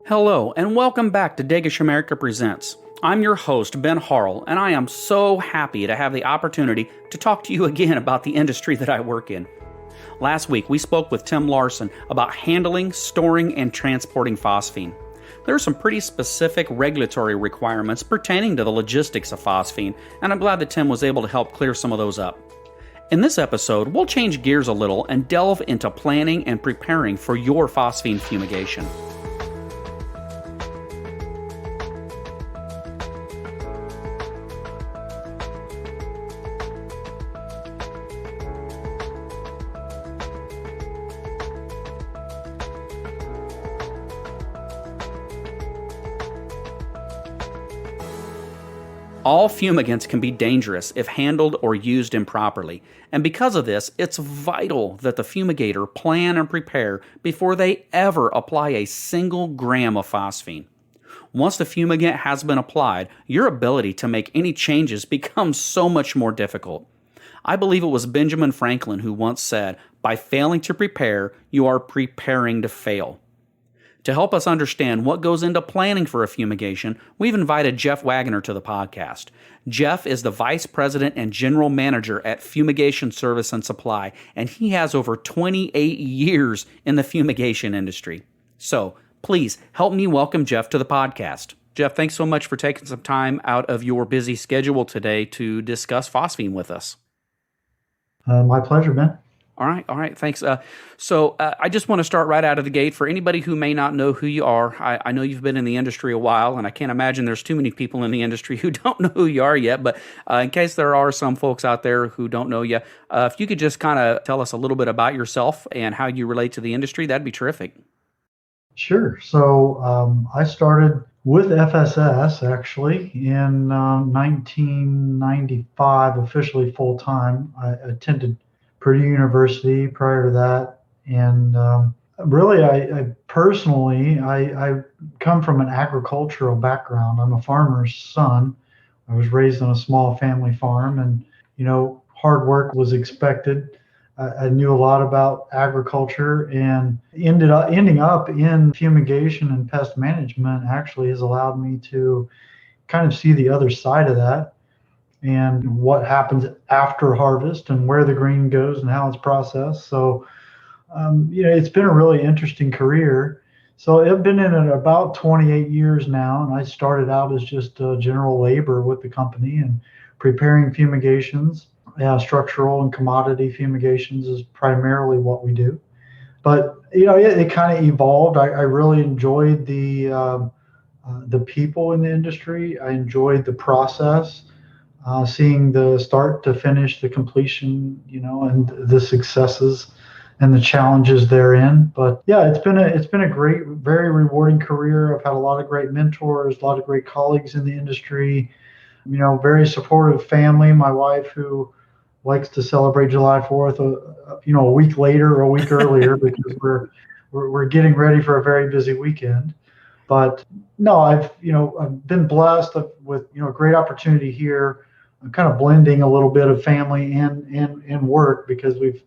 Hello, and welcome back to Dosage America Presents. I'm your host, Ben Harrell, and I am so happy to have the opportunity to talk to you again about the industry that I work in. Last week, we spoke with Tim Larson about handling, storing, and transporting phosphine. There are some pretty specific regulatory requirements pertaining to the logistics of phosphine, and I'm glad that Tim was able to help clear some of those up. In this episode, we'll change gears a little and delve into planning and preparing for your phosphine fumigation. All fumigants can be dangerous if handled or used improperly, and because of this, it's vital that the fumigator plan and prepare before they ever apply a single gram of phosphine. Once the fumigant has been applied, your ability to make any changes becomes so much more difficult. I believe it was Benjamin Franklin who once said, "By failing to prepare, you are preparing to fail." To help us understand what goes into planning for a fumigation, we've invited Jeff Wagner to the podcast. Jeff is the Vice President and General Manager at Fumigation Service and Supply, and he has over 28 years in the fumigation industry. So, please help me welcome Jeff to the podcast. Jeff, thanks so much for taking some time out of your busy schedule today to discuss phosphine with us. My pleasure, Ben. All right, thanks. So I just want to start right out of the gate. For anybody who may not know who you are, I know you've been in the industry a while, and I can't imagine there's too many people in the industry who don't know who you are yet, but in case there are some folks out there who don't know you, if you could just kind of tell us a little bit about yourself and how you relate to the industry, that'd be terrific. Sure. So I started with FSS actually in 1995, officially full-time. I attended Purdue University prior to that, and really, I personally come from an agricultural background. I'm a farmer's son. I was raised on a small family farm, and hard work was expected. I knew a lot about agriculture, and ending up in fumigation and pest management actually has allowed me to kind of see the other side of that, and what happens after harvest and where the grain goes and how it's processed. So, it's been a really interesting career. So I've been in it about 28 years now, and I started out as just general labor with the company and preparing fumigations. Structural and commodity fumigations is primarily what we do. But, it kind of evolved. I really enjoyed the people in the industry. I enjoyed the process. Seeing the start to finish, the completion, and the successes and the challenges therein. But yeah, it's been a great, very rewarding career. I've had a lot of great mentors, a lot of great colleagues in the industry. Very supportive family. My wife, who likes to celebrate July 4th, a week later or a week earlier because we're getting ready for a very busy weekend. But no, I've been blessed with a great opportunity here. I'm kind of blending a little bit of family and work because we've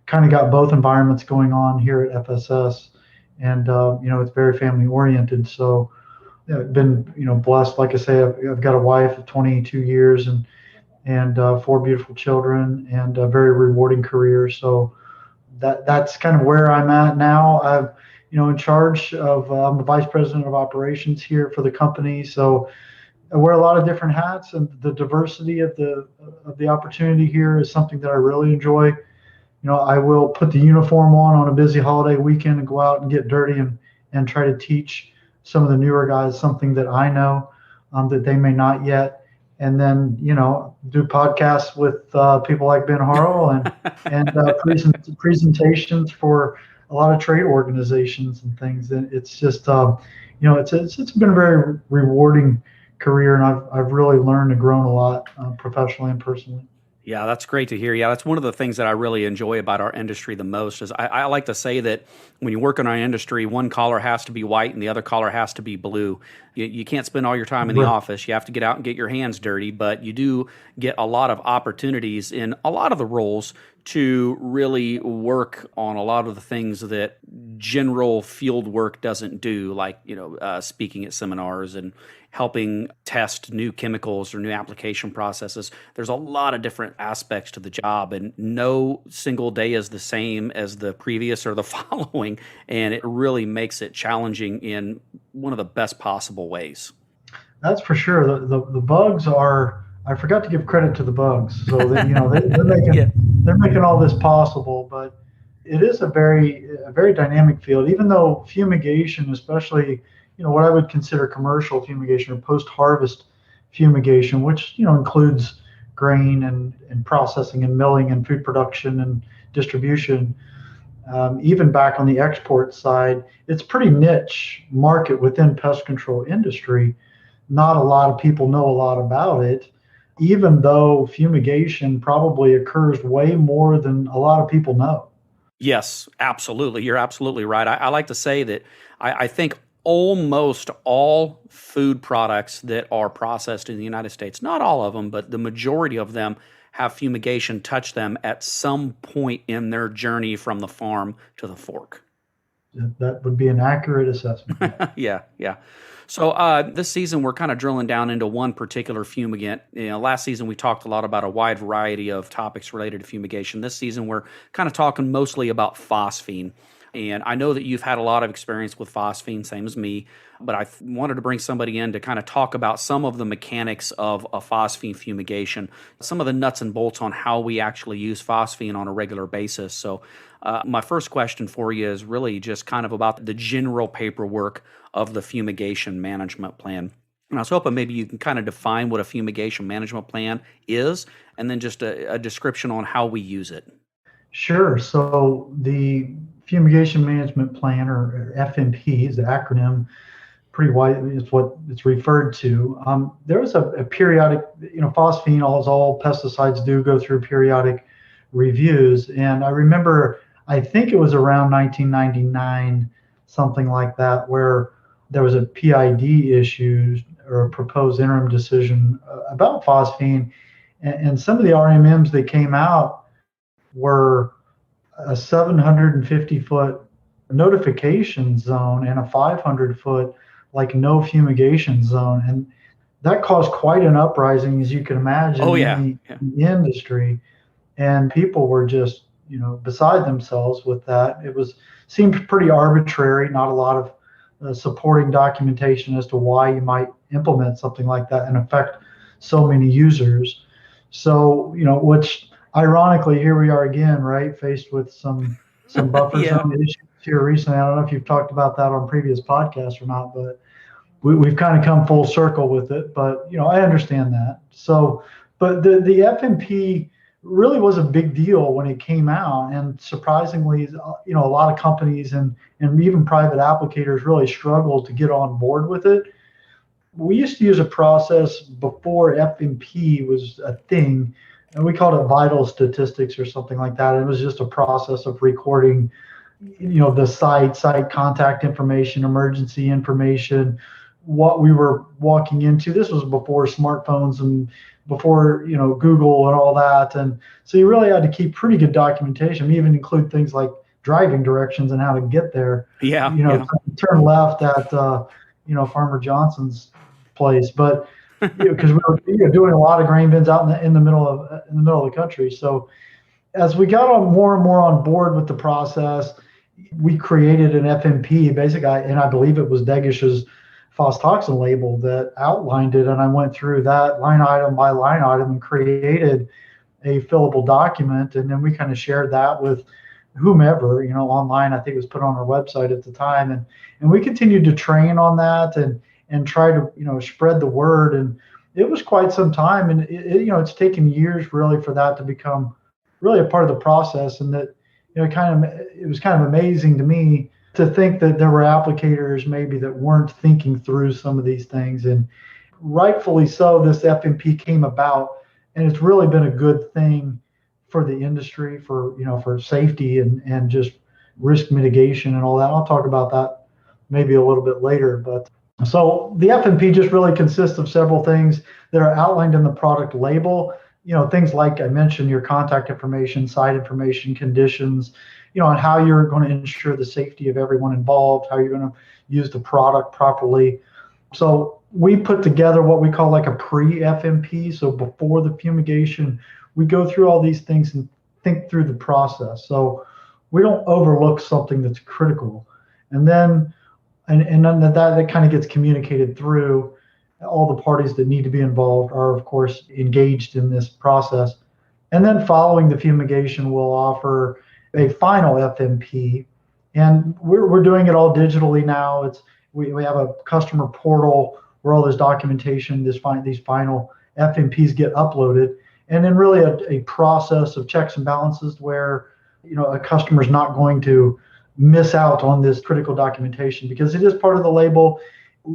kind of got both environments going on here at FSS, and it's very family oriented. So I've been blessed. Like I say, I've got a wife of 22 years and 4 beautiful children and a very rewarding career. So that's kind of where I'm at now. I'm in charge of I'm the vice president of operations here for the company. So I wear a lot of different hats, and the diversity of the opportunity here is something that I really enjoy. I will put the uniform on a busy holiday weekend and go out and get dirty and try to teach some of the newer guys something that I know that they may not yet. And then, do podcasts with people like Ben Harrell and presentations for a lot of trade organizations and things. And it's just, it's been a very rewarding career, and I've really learned and grown a lot professionally and personally. Yeah, that's great to hear. Yeah, that's one of the things that I really enjoy about our industry the most is I like to say that when you work in our industry, one collar has to be white and the other collar has to be blue. You can't spend all your time in the office. You have to get out and get your hands dirty, but you do get a lot of opportunities in a lot of the roles to really work on a lot of the things that general field work doesn't do, like, speaking at seminars and helping test new chemicals or new application processes. There's a lot of different aspects to the job, and no single day is the same as the previous or the following. And it really makes it challenging in one of the best possible ways. That's for sure. The bugs are. I forgot to give credit to the bugs. So that Yeah. they're making all this possible. But it is a very dynamic field. Even though fumigation, especially what I would consider commercial fumigation or post harvest fumigation, which includes grain and processing and milling and food production and distribution. Even back on the export side, it's pretty niche market within pest control industry. Not a lot of people know a lot about it, even though fumigation probably occurs way more than a lot of people know. Yes, absolutely. You're absolutely right. I like to say that I think almost all food products that are processed in the United States, not all of them, but the majority of them have fumigation touch them at some point in their journey from the farm to the fork. That would be an accurate assessment. Yeah, yeah. So this season we're kind of drilling down into one particular fumigant. Last season we talked a lot about a wide variety of topics related to fumigation. This season we're kind of talking mostly about phosphine. And I know that you've had a lot of experience with phosphine, same as me, but I wanted to bring somebody in to kind of talk about some of the mechanics of a phosphine fumigation, some of the nuts and bolts on how we actually use phosphine on a regular basis. So my first question for you is really just kind of about the general paperwork of the fumigation management plan. And I was hoping maybe you can kind of define what a fumigation management plan is, and then just a description on how we use it. Sure. So the Fumigation Management Plan, or FMP, is the acronym. Pretty wide is what it's referred to. There was a periodic, phosphine, as all pesticides do, go through periodic reviews. And I remember, I think it was around 1999, something like that, where there was a PID issue or a proposed interim decision about phosphine. And some of the RMMs that came out were a 750-foot notification zone and a 500-foot like no fumigation zone, and that caused quite an uprising, as you can imagine. Oh yeah, in the industry, and people were just beside themselves with that. Seemed pretty arbitrary, not a lot of supporting documentation as to why you might implement something like that and affect so many users. So which ironically, here we are again, right, faced with some buffer yeah. zone issues here recently. I don't know if you've talked about that on previous podcasts or not, but we've kind of come full circle with it. But I understand that. So, but the FMP really was a big deal when it came out, and surprisingly, a lot of companies and even private applicators really struggled to get on board with it. We used to use a process before FMP was a thing, and we called it vital statistics or something like that. It was just a process of recording, the site contact information, emergency information, what we were walking into. This was before smartphones and before, Google and all that. And so you really had to keep pretty good documentation. We even include things like driving directions and how to get there. Yeah, Turn left at, Farmer Johnson's place. But because we were doing a lot of grain bins out in the middle of the country. So as we got on more and more on board with the process, we created an FMP, basically, and I believe it was Degish's phostoxin label that outlined it. And I went through that line item by line item and created a fillable document. And then we kind of shared that with whomever, online. I think it was put on our website at the time. And we continued to train on that and try to spread the word. And it was quite some time, and it's taken years really for that to become really a part of the process. And that it was kind of amazing to me to think that there were applicators maybe that weren't thinking through some of these things. And rightfully so, this FMP came about, and it's really been a good thing for the industry, for safety and just risk mitigation and all that. I'll talk about that maybe a little bit later. But so the FMP just really consists of several things that are outlined in the product label things like I mentioned, your contact information, site information, conditions, and how you're going to ensure the safety of everyone involved, how you're going to use the product properly. So we put together what we call like a pre-FMP. So before the fumigation, we go through all these things and think through the process. So we don't overlook something that's critical. And then then that kind of gets communicated through. All the parties that need to be involved are, of course, engaged in this process. And then following the fumigation, we'll offer a final FMP. And we're doing it all digitally now. We have a customer portal where all this documentation, these final FMPs get uploaded. And then really a process of checks and balances where a customer is not going to miss out on this critical documentation because it is part of the label.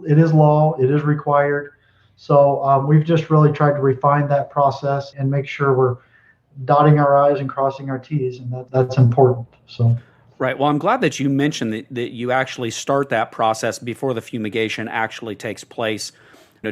It is law. It is required. So we've just really tried to refine that process and make sure we're dotting our I's and crossing our T's, and that's important. So. Right. Well, I'm glad that you mentioned that you actually start that process before the fumigation actually takes place,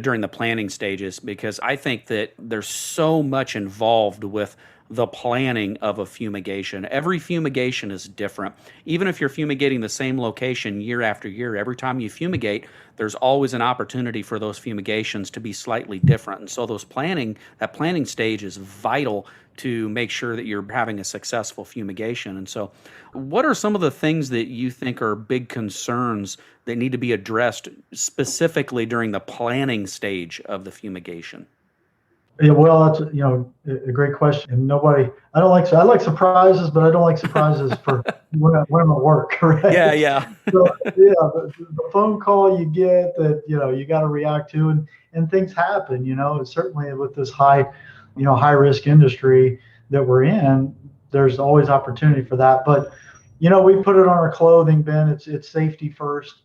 during the planning stages, because I think that there's so much involved with the planning of a fumigation. Every fumigation is different. Even if you're fumigating the same location year after year, every time you fumigate, there's always an opportunity for those fumigations to be slightly different. And so that planning stage is vital to make sure that you're having a successful fumigation. And so what are some of the things that you think are big concerns that need to be addressed specifically during the planning stage of the fumigation? Yeah, well, that's a great question. And I like surprises, but I don't like surprises for when I'm at work, right? Yeah, yeah. So yeah, the phone call you get that you got to react to, and things happen. Certainly with this high risk industry that we're in, there's always opportunity for that. But we put it on our clothing, Ben. It's safety first,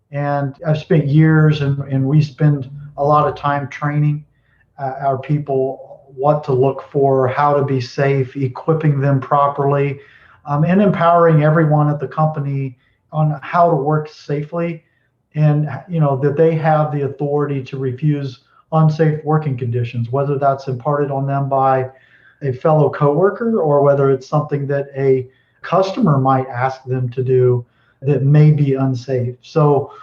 and I've spent years, and we spend a lot of time training our people what to look for, how to be safe, equipping them properly, and empowering everyone at the company on how to work safely, and that they have the authority to refuse unsafe working conditions, whether that's imparted on them by a fellow coworker or whether it's something that a customer might ask them to do that may be unsafe. So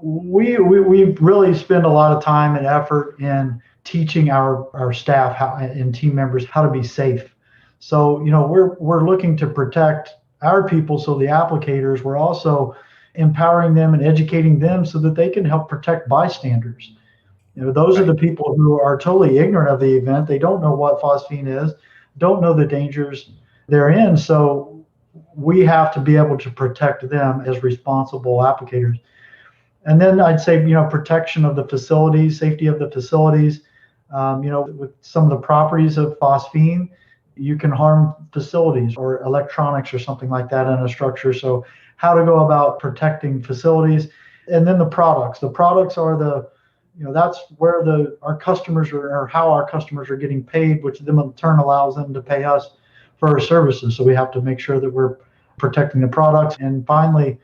we really spend a lot of time and effort in teaching our staff and team members how to be safe. So we're looking to protect our people, so the applicators, we're also empowering them and educating them so that they can help protect bystanders. Those are the people who are totally ignorant of the event. They don't know what phosphine is, don't know the dangers they're in. So we have to be able to protect them as responsible applicators. And then I'd say, protection of the facilities, safety of the facilities. With some of the properties of phosphine, you can harm facilities or electronics or something like that in a structure. So how to go about protecting facilities. And then the products. The products are that's where our customers or how our customers are getting paid, which then in turn allows them to pay us for our services. So we have to make sure that we're protecting the products. And finally,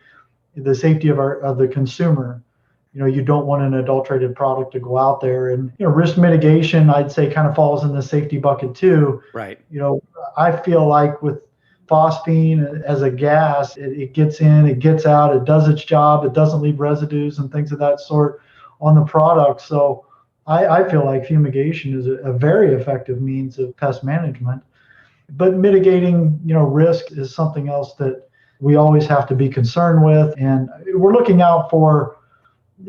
the safety of the consumer. You don't want an adulterated product to go out there, and risk mitigation, I'd say, kind of falls in the safety bucket too. Right. I feel like with phosphine as a gas, it gets in, it gets out, it does its job, it doesn't leave residues and things of that sort on the product. So I feel like fumigation is a very effective means of pest management. But mitigating, risk is something else that we always have to be concerned with, and we're looking out for.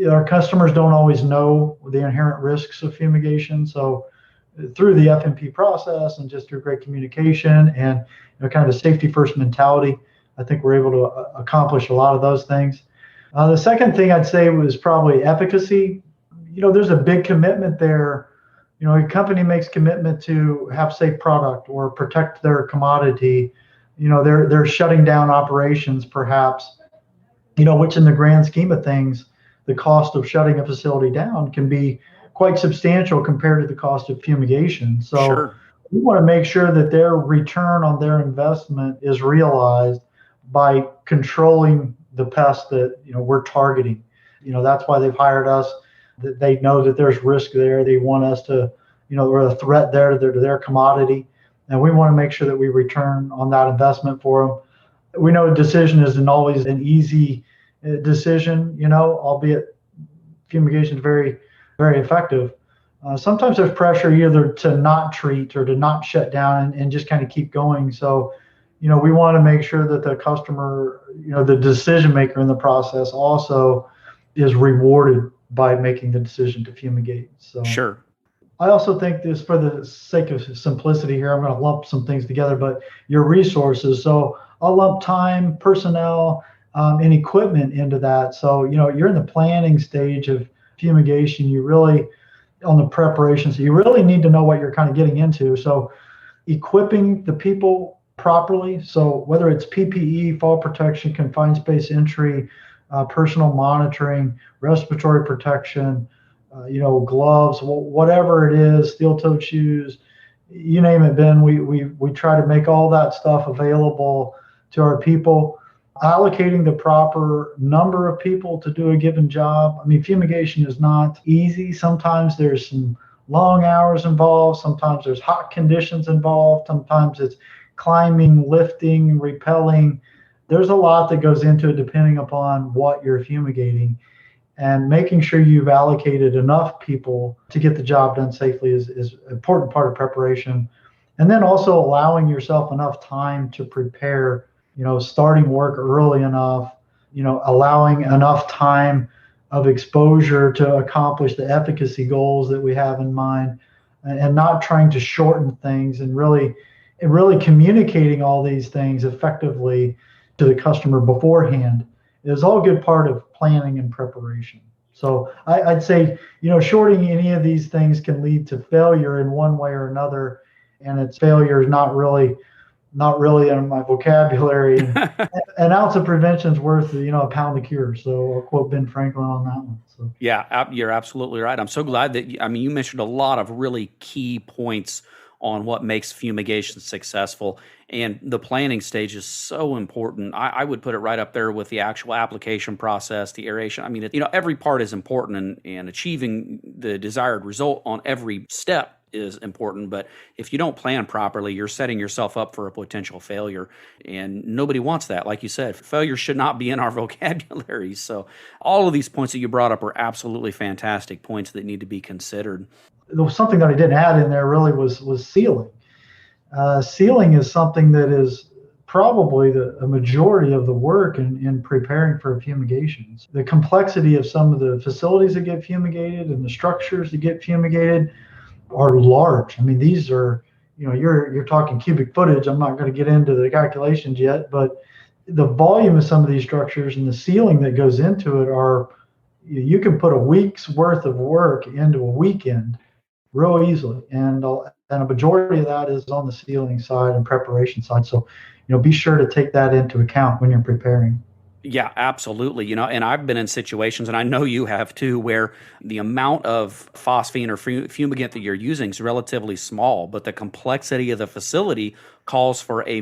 Our customers don't always know the inherent risks of fumigation. So through the FMP process and just through great communication and kind of a safety first mentality, I think we're able to accomplish a lot of those things. The second thing I'd say was probably efficacy. There's a big commitment there. A company makes commitment to have safe product or protect their commodity. They're shutting down operations perhaps, which in the grand scheme of things, the cost of shutting a facility down can be quite substantial compared to the cost of fumigation. So Sure. We want to make sure that their return on their investment is realized by controlling the pests that we're targeting. That's why they've hired us. That they know that there's risk there. They want us to or a threat there to their commodity. And we want to make sure that we return on that investment for them. We know a decision isn't always an easy decision, albeit fumigation is very, very effective. Sometimes there's pressure either to not treat or to not shut down and just kind of keep going. So, we want to make sure that the customer, the decision maker in the process also is rewarded by making the decision to fumigate. So Sure. I also think this, for the sake of simplicity here, I'm going to lump some things together, but your resources. So I'll lump time, personnel, and equipment into that. So, you're in the planning stage of fumigation. You really, on the preparation, so you really need to know what you're kind of getting into. So equipping the people properly. So whether it's PPE, fall protection, confined space entry, personal monitoring, respiratory protection, gloves, whatever it is, steel-toed shoes, you name it, Ben. We try to make all that stuff available to our people. Allocating the proper number of people to do a given job. I mean, fumigation is not easy. Sometimes there's some long hours involved. Sometimes there's hot conditions involved. Sometimes it's climbing, lifting, repelling. There's a lot that goes into it depending upon what you're fumigating. And making sure you've allocated enough people to get the job done safely is an important part of preparation. And then also allowing yourself enough time to prepare, starting work early enough, allowing enough time of exposure to accomplish the efficacy goals that we have in mind, and not trying to shorten things, and really communicating all these things effectively to the customer beforehand is all good part of planning and preparation. So I'd say, shorting any of these things can lead to failure in one way or another, and its failure is not really in my vocabulary. An ounce of prevention is worth, a pound of cure. So I'll quote Ben Franklin on that one. So Yeah, you're absolutely right. I'm so glad that you mentioned a lot of really key points on what makes fumigation successful, and the planning stage is so important. I would put it right up there with the actual application process, the aeration. I mean, every part is important, and achieving the desired result on every step is important. But if you don't plan properly, you're setting yourself up for a potential failure, and nobody wants that. Like you said, failure should not be in our vocabulary. So all of these points that you brought up are absolutely fantastic points that need to be considered. there was something that I didn't add in there really was sealing. Sealing is something that is probably a majority of the work in preparing for fumigations. The complexity of some of the facilities that get fumigated and the structures that get fumigated are large. I mean, these are, you're talking cubic footage. I'm not going to get into the calculations yet, but the volume of some of these structures and the sealing that goes into it are, you can put a week's worth of work into a weekend real easily. And a majority of that is on the sealing side and preparation side. So, be sure to take that into account when you're preparing. Yeah, absolutely. And I've been in situations, and I know you have too, where the amount of phosphine or fumigant that you're using is relatively small, but the complexity of the facility calls for a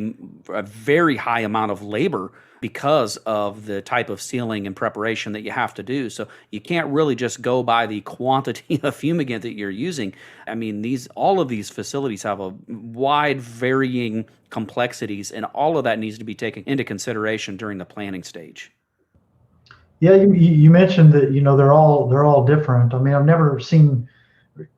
very high amount of labor because of the type of sealing and preparation that you have to do. So you can't really just go by the quantity of fumigant that you're using. I mean, all of these facilities have a wide varying complexities, and all of that needs to be taken into consideration during the planning stage. Yeah, you mentioned that they're all different. I mean, I've never seen,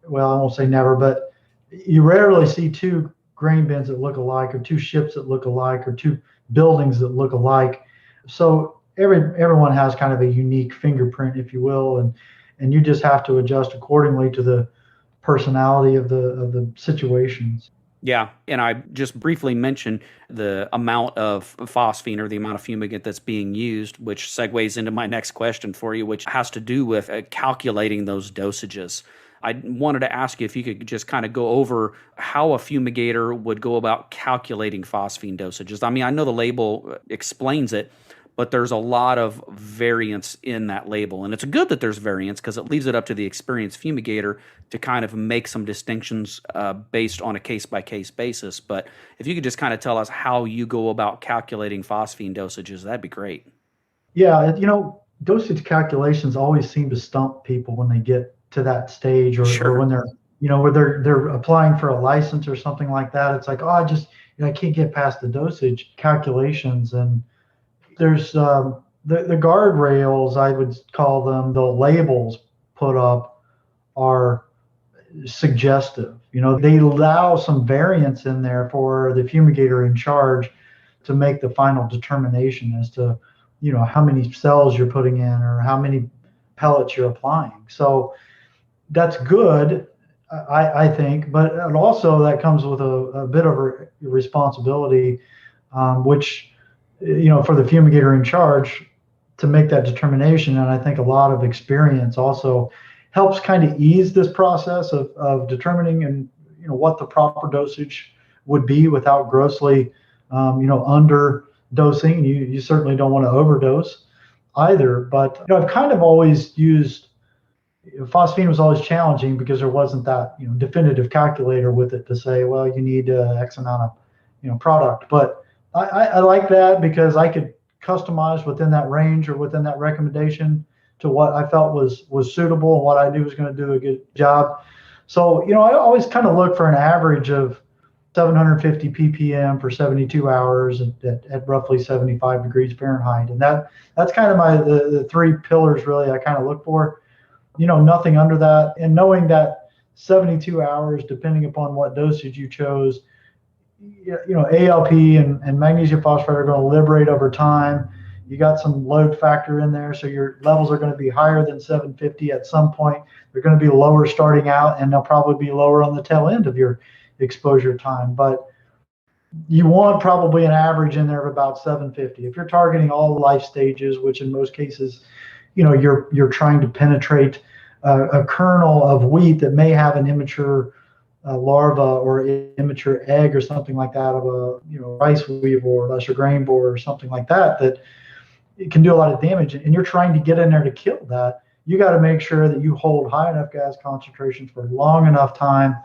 well, I won't say never, but you rarely see two grain bins that look alike, or two ships that look alike, or two buildings that look alike. So everyone has kind of a unique fingerprint, if you will, and you just have to adjust accordingly to the personality of the situations. Yeah, and I just briefly mentioned the amount of phosphine or the amount of fumigant that's being used, which segues into my next question for you, which has to do with calculating those dosages. I wanted to ask you if you could just kind of go over how a fumigator would go about calculating phosphine dosages. I mean, I know the label explains it, but there's a lot of variance in that label. And it's good that there's variance because it leaves it up to the experienced fumigator to kind of make some distinctions based on a case-by-case basis. But if you could just kind of tell us how you go about calculating phosphine dosages, that'd be great. Yeah, dosage calculations always seem to stump people when they get to that stage, or Sure. when they're where they're applying for a license or something like that. It's like, oh, I can't get past the dosage calculations. And there's the guardrails, I would call them, the labels put up are suggestive. They allow some variance in there for the fumigator in charge to make the final determination as to, how many cells you're putting in or how many pellets you're applying. So that's good, I think, but also that comes with a bit of a responsibility, which, for the fumigator in charge to make that determination. And I think a lot of experience also helps kind of ease this process of determining and, what the proper dosage would be without grossly, under dosing. You certainly don't want to overdose either. But, I've kind of always used phosphine was always challenging because there wasn't that definitive calculator with it to say, well, you need X amount of product. But I like that because I could customize within that range or within that recommendation to what I felt was suitable and what I knew was going to do a good job. So I always kind of look for an average of 750 ppm for 72 hours at roughly 75 degrees Fahrenheit, and that's kind of the three pillars really I kind of look for. Nothing under that, and knowing that 72 hours, depending upon what dosage you chose, ALP and magnesium phosphate are going to liberate over time. You got some load factor in there, so your levels are going to be higher than 750 at some point. They're going to be lower starting out, and they'll probably be lower on the tail end of your exposure time. But you want probably an average in there of about 750. If you're targeting all the life stages, which in most cases, you're trying to penetrate a kernel of wheat that may have an immature larva or immature egg or something like that of a rice weevil or lesser grain borer or something like that it can do a lot of damage, and you're trying to get in there to kill that. You got to make sure that you hold high enough gas concentrations for long enough time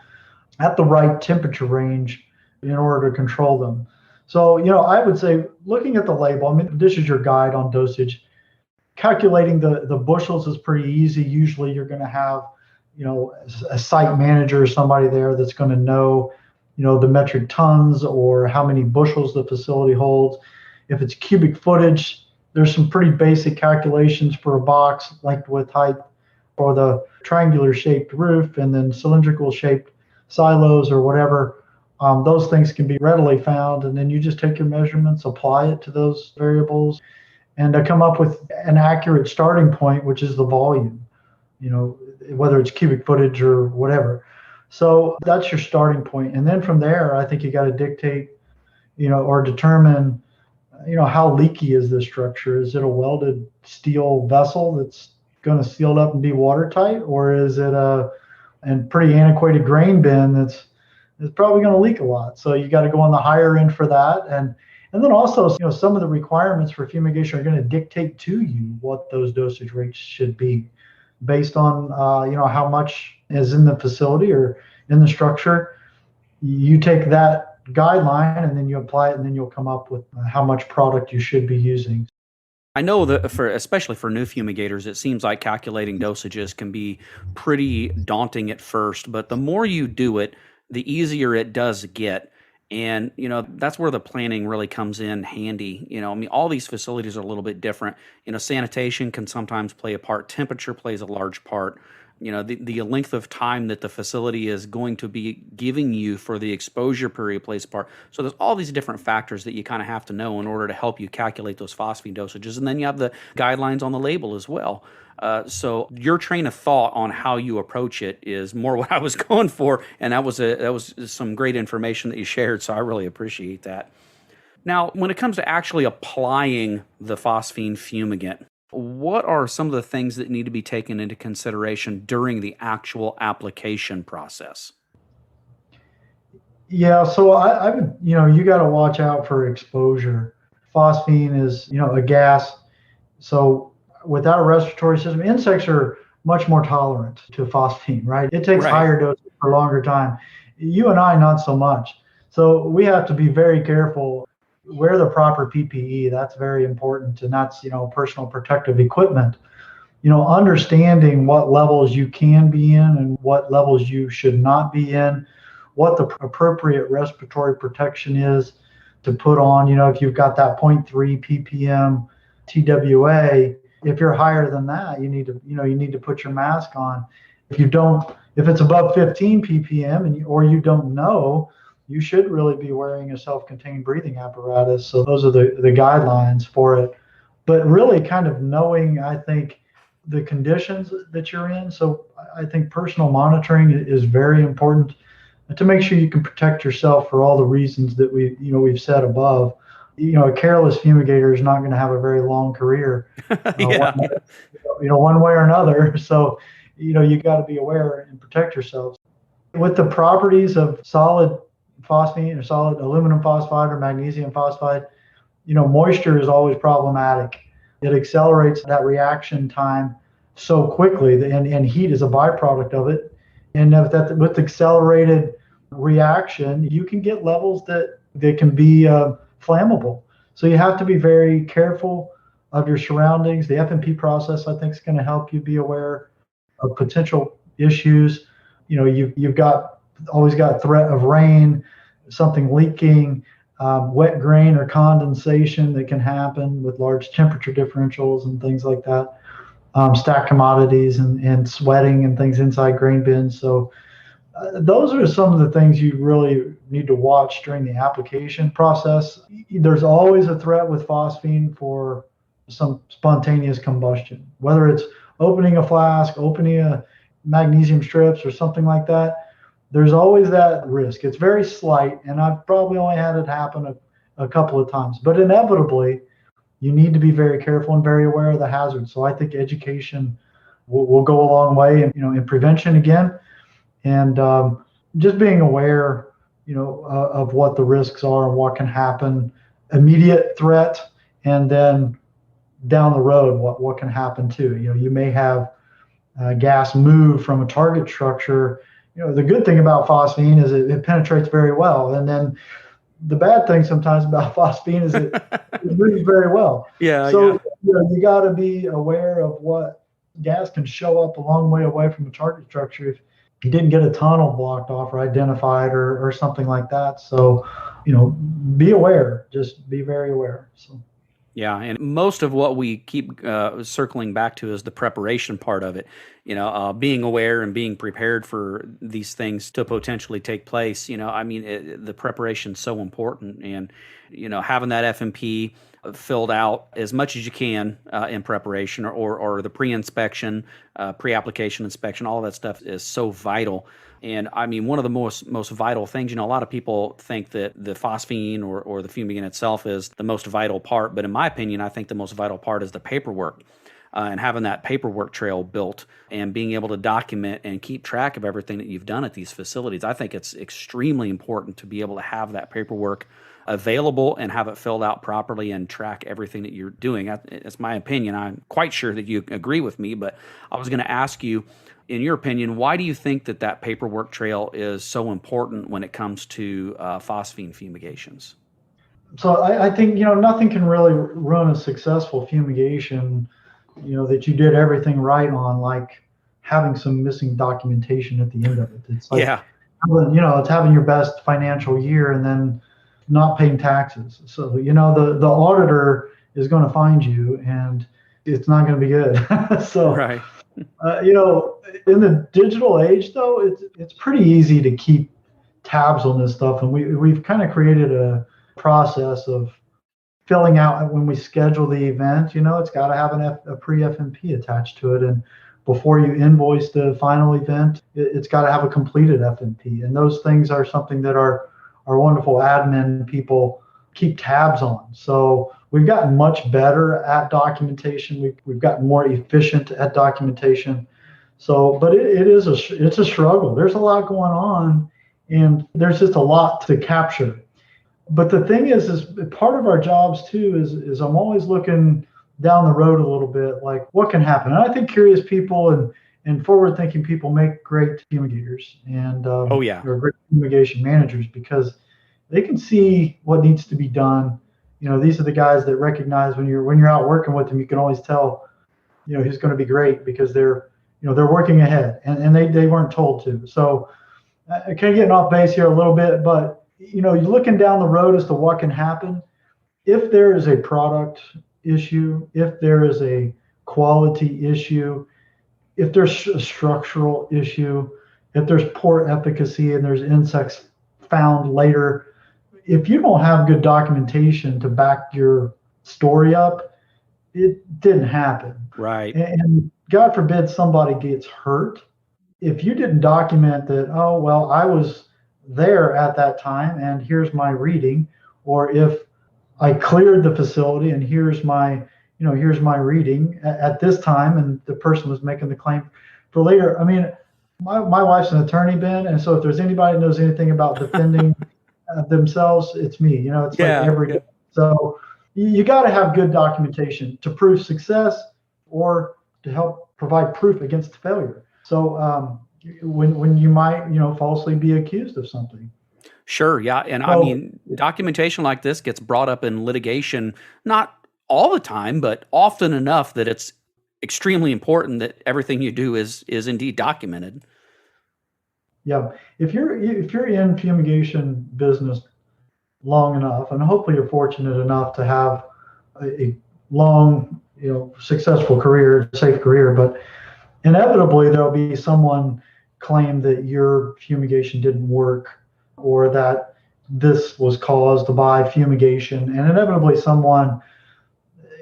at the right temperature range in order to control them. So I would say, looking at the label, I mean, this is your guide on dosage. Calculating the bushels is pretty easy. Usually you're going to have a site manager or somebody there that's going to know the metric tons or how many bushels the facility holds. If it's cubic footage, there's some pretty basic calculations for a box, length, width, height, for the triangular shaped roof, and then cylindrical shaped silos or whatever. Those things can be readily found, and then you just take your measurements, apply it to those variables, and come up with an accurate starting point, which is the volume, whether it's cubic footage or whatever. So that's your starting point. And then from there, I think you got to dictate, or determine, how leaky is this structure? Is it a welded steel vessel that's going to seal up and be watertight? Or is it a pretty antiquated grain bin that's probably going to leak a lot? So you got to go on the higher end for that. And then also, some of the requirements for fumigation are going to dictate to you what those dosage rates should be based on, how much is in the facility or in the structure. You take that guideline and then you apply it, and then you'll come up with how much product you should be using. I know that especially for new fumigators, it seems like calculating dosages can be pretty daunting at first, but the more you do it, the easier it does get. And, that's where the planning really comes in handy. I mean, all these facilities are a little bit different. Sanitation can sometimes play a part. Temperature plays a large part. The length of time that the facility is going to be giving you for the exposure period plays a part. So there's all these different factors that you kind of have to know in order to help you calculate those phosphine dosages. And then you have the guidelines on the label as well. So your train of thought on how you approach it is more what I was going for, and that was some great information that you shared. So I really appreciate that. Now, when it comes to actually applying the phosphine fumigant, what are some of the things that need to be taken into consideration during the actual application process? Yeah, so I would, you got to watch out for exposure. Phosphine is, a gas. So without a respiratory system, insects are much more tolerant to phosphine, right? It takes Right. higher doses for a longer time. You and I, not so much. So we have to be very careful. Wear the proper PPE. That's very important. And that's, personal protective equipment. understanding what levels you can be in and what levels you should not be in, what the appropriate respiratory protection is to put on. If you've got that zero point 0.3 ppm TWA, if you're higher than that, you need to put your mask on. If it's above 15 ppm or you don't know, you should really be wearing a self-contained breathing apparatus. So those are the guidelines for it. But really kind of knowing, I think, the conditions that you're in. So I think personal monitoring is very important to make sure you can protect yourself for all the reasons that we've said above. A careless fumigator is not going to have a very long career, Yeah. one way or another. So, you got to be aware and protect yourselves. With the properties of solid phosphine or solid aluminum phosphide or magnesium phosphide, moisture is always problematic. It accelerates that reaction time so quickly, and heat is a byproduct of it. And with accelerated reaction, you can get levels that can be flammable. So you have to be very careful of your surroundings. The FMP process, I think, is going to help you be aware of potential issues. You've always got threat of rain, something leaking, wet grain or condensation that can happen with large temperature differentials and things like that. Stacked commodities and sweating and things inside grain bins. So those are some of the things you really need to watch during the application process. There's always a threat with phosphine for some spontaneous combustion, whether it's opening a flask, opening a magnesium strips or something like that. There's always that risk. It's very slight, and I've probably only had it happen a couple of times, but inevitably you need to be very careful and very aware of the hazards. So I think education will go a long way in prevention again. And just being aware, of what the risks are and what can happen, immediate threat, and then down the road, what can happen too. You may have gas move from a target structure. The good thing about phosphine is it penetrates very well, and then the bad thing sometimes about phosphine is it moves very well. Yeah. So you got to be aware of what gas can show up a long way away from the target structure if you didn't get a tunnel blocked off or identified or something like that. So, be aware, just be very aware. So. Yeah, and most of what we keep circling back to is the preparation part of it. Being aware and being prepared for these things to potentially take place. The preparation is so important, and having that FMP filled out as much as you can in preparation, or the pre-inspection, pre-application inspection, all of that stuff is so vital. And one of the most vital things, a lot of people think that the phosphine or the fumigant itself is the most vital part. But in my opinion, I think the most vital part is the paperwork, and having that paperwork trail built and being able to document and keep track of everything that you've done at these facilities. I think it's extremely important to be able to have that paperwork available and have it filled out properly and track everything that you're doing. It's my opinion. I'm quite sure that you agree with me, but I was going to ask you, in your opinion, why do you think that paperwork trail is so important when it comes to phosphine fumigations? So I think, nothing can really run a successful fumigation, that you did everything right on, like having some missing documentation at the end of it. It's like, Yeah. it's having your best financial year and then not paying taxes. So, the auditor is going to find you and it's not going to be good. So, Right. In the digital age, though, it's pretty easy to keep tabs on this stuff, and we've kind of created a process of filling out when we schedule the event. It's got to have a pre-FMP attached to it, and before you invoice the final event, it's got to have a completed FMP, and those things are something that our wonderful admin people keep tabs on. So we've gotten much better at documentation. We've gotten more efficient at documentation. So, but it's a struggle. There's a lot going on, and there's just a lot to capture. But the thing is part of our jobs too is I'm always looking down the road a little bit, like what can happen. And I think curious people and forward-thinking people make great fumigators and Oh, yeah. or great fumigation managers because they can see what needs to be done. These are the guys that recognize when you're out working with them, you can always tell he's going to be great because they're working ahead, and they weren't told to. So kind of getting off base here a little bit, but you're looking down the road as to what can happen if there is a product issue, if there is a quality issue, if there's a structural issue, if there's poor efficacy and there's insects found later. If you don't have good documentation to back your story up, it didn't happen. Right. And God forbid somebody gets hurt. If you didn't document that, oh, well, I was there at that time and here's my reading, or if I cleared the facility and here's my reading at this time, and the person was making the claim for later. I mean, my wife's an attorney, Ben, and so if there's anybody that knows anything about defending themselves, it's me. It's like every day. So you got to have good documentation to prove success or to help provide proof against failure. So when you might falsely be accused of something. Sure, yeah, and I mean, documentation like this gets brought up in litigation, not all the time, but often enough that it's extremely important that everything you do is indeed documented. Yeah, if you're in fumigation business long enough, and hopefully you're fortunate enough to have a long, successful career, safe career, but inevitably there'll be someone claim that your fumigation didn't work or that this was caused by fumigation, and inevitably someone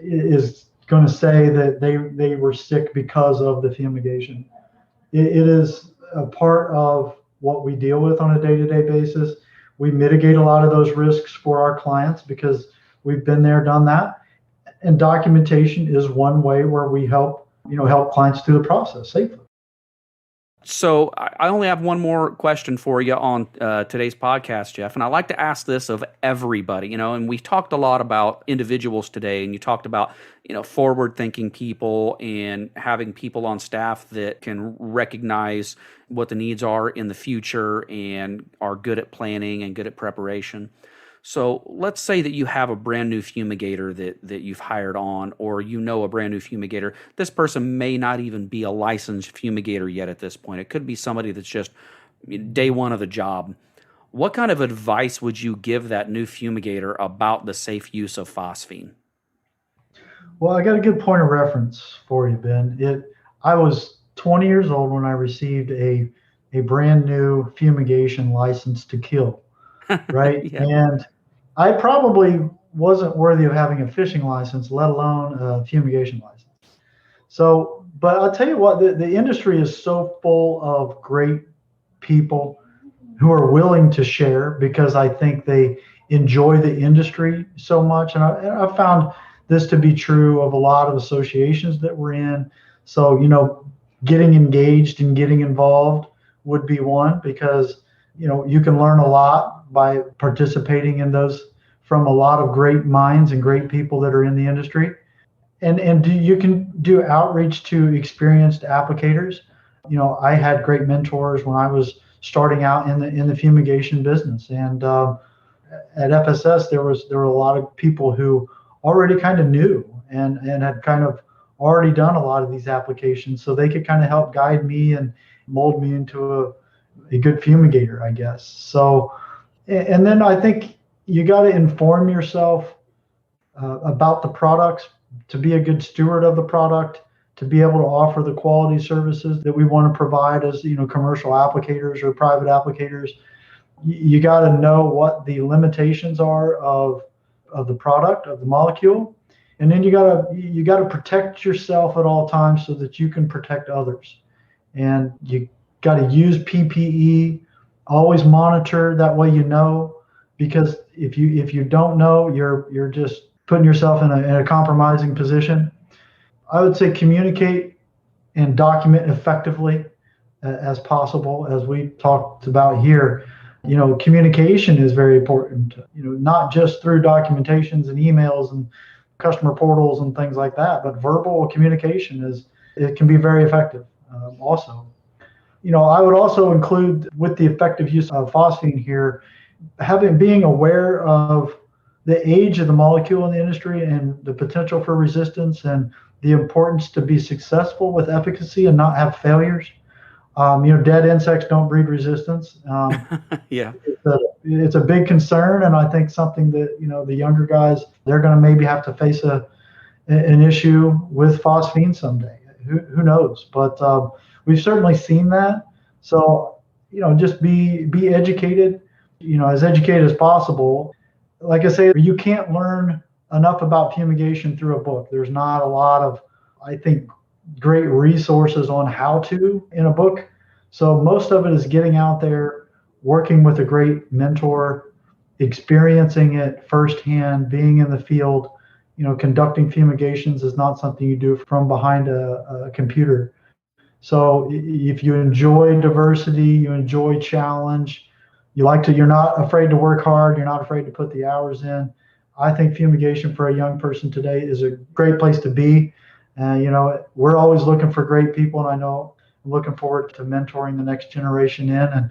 is going to say that they were sick because of the fumigation. It is a part of what we deal with on a day-to-day basis. We mitigate a lot of those risks for our clients because we've been there, done that. And documentation is one way where we help clients through the process safely. So I only have one more question for you on today's podcast, Jeff, and I like to ask this of everybody, and we talked a lot about individuals today, and you talked about, forward-thinking people and having people on staff that can recognize what the needs are in the future and are good at planning and good at preparation. So let's say that you have a brand new fumigator that you've hired on, or a brand new fumigator. This person may not even be a licensed fumigator yet at this point. It could be somebody that's just day one of the job. What kind of advice would you give that new fumigator about the safe use of phosphine? Well, I got a good point of reference for you, Ben. I was 20 years old when I received a brand new fumigation license to kill. Right. Yeah. And I probably wasn't worthy of having a fishing license, let alone a fumigation license. So, but I'll tell you what, the industry is so full of great people who are willing to share because I think they enjoy the industry so much. And I found this to be true of a lot of associations that we're in. So, getting engaged and getting involved would be one because, you can learn a lot by participating in those from a lot of great minds and great people that are in the industry. And you can do outreach to experienced applicators. I had great mentors when I was starting out in the fumigation business. And at FSS, there were a lot of people who already kind of knew and had kind of already done a lot of these applications. So they could kind of help guide me and mold me into a good fumigator, I guess. So, and then I think you got to inform yourself about the products to be a good steward of the product, to be able to offer the quality services that we want to provide as commercial applicators or private applicators. You got to know what the limitations are of the product, of the molecule, and then you got to protect yourself at all times so that you can protect others. And you got to use PPE. Always monitor, that way because if you don't know, you're just putting yourself in a compromising position. I would say communicate and document effectively as possible, as we talked about here. Communication is very important. Not just through documentations and emails and customer portals and things like that, but verbal communication it can be very effective. Also, I would also include with the effective use of phosphine here, being aware of the age of the molecule in the industry and the potential for resistance and the importance to be successful with efficacy and not have failures. Dead insects don't breed resistance. Yeah. It's a big concern, and I think something that the younger guys, they're going to maybe have to face an issue with phosphine someday. Who knows? But we've certainly seen that. So just be educated, as educated as possible. Like I say, you can't learn enough about fumigation through a book. There's not a lot of, I think, great resources on how to in a book. So most of it is getting out there, working with a great mentor, experiencing it firsthand, being in the field. Conducting fumigations is not something you do from behind a computer. So if you enjoy diversity, you enjoy challenge, you're not afraid to work hard, you're not afraid to put the hours in, I think fumigation for a young person today is a great place to be. We're always looking for great people, and I know I'm looking forward to mentoring the next generation in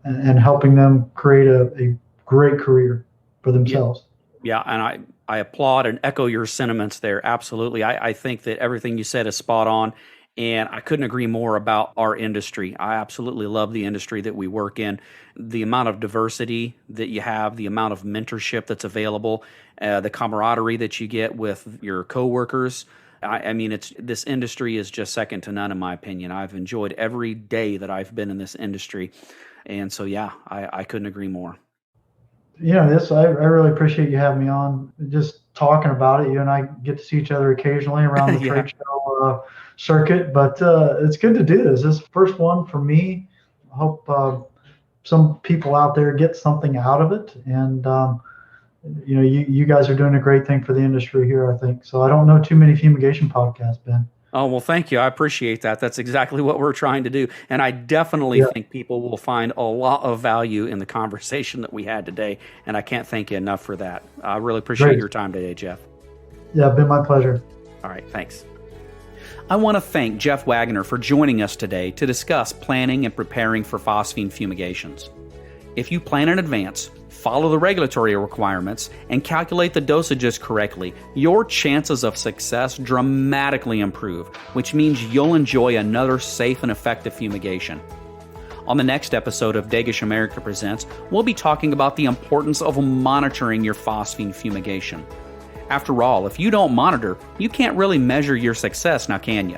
and helping them create a great career for themselves. Yeah, and I applaud and echo your sentiments there. Absolutely. I think that everything you said is spot on, and I couldn't agree more about our industry. I absolutely love the industry that we work in. The amount of diversity that you have, the amount of mentorship that's available, the camaraderie that you get with your coworkers. I mean, this industry is just second to none, in my opinion. I've enjoyed every day that I've been in this industry. And so, yeah, I couldn't agree more. I really appreciate you having me on, just talking about it. You and I get to see each other occasionally around the trade show circuit, but it's good to do this. This is the first one for me. I hope some people out there get something out of it. And, you guys are doing a great thing for the industry here, I think. So I don't know too many fumigation podcasts, Ben. Oh, well, thank you. I appreciate that. That's exactly what we're trying to do. And I definitely think people will find a lot of value in the conversation that we had today. And I can't thank you enough for that. I really appreciate your time today, Jeff. Yeah, it's been my pleasure. All right, thanks. I want to thank Jeff Wagner for joining us today to discuss planning and preparing for phosphine fumigations. If you plan in advance, follow the regulatory requirements, and calculate the dosages correctly, your chances of success dramatically improve, which means you'll enjoy another safe and effective fumigation. On the next episode of Dosage America Presents, we'll be talking about the importance of monitoring your phosphine fumigation. After all, if you don't monitor, you can't really measure your success, now can you?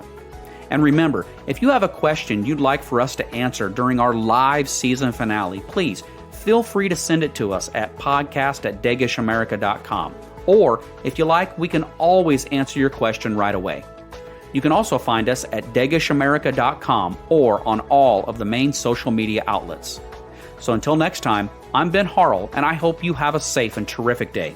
And remember, if you have a question you'd like for us to answer during our live season finale, please feel free to send it to us at podcast@dagishamerica.com. Or, if you like, we can always answer your question right away. You can also find us at dagishamerica.com or on all of the main social media outlets. So until next time, I'm Ben Harrell, and I hope you have a safe and terrific day.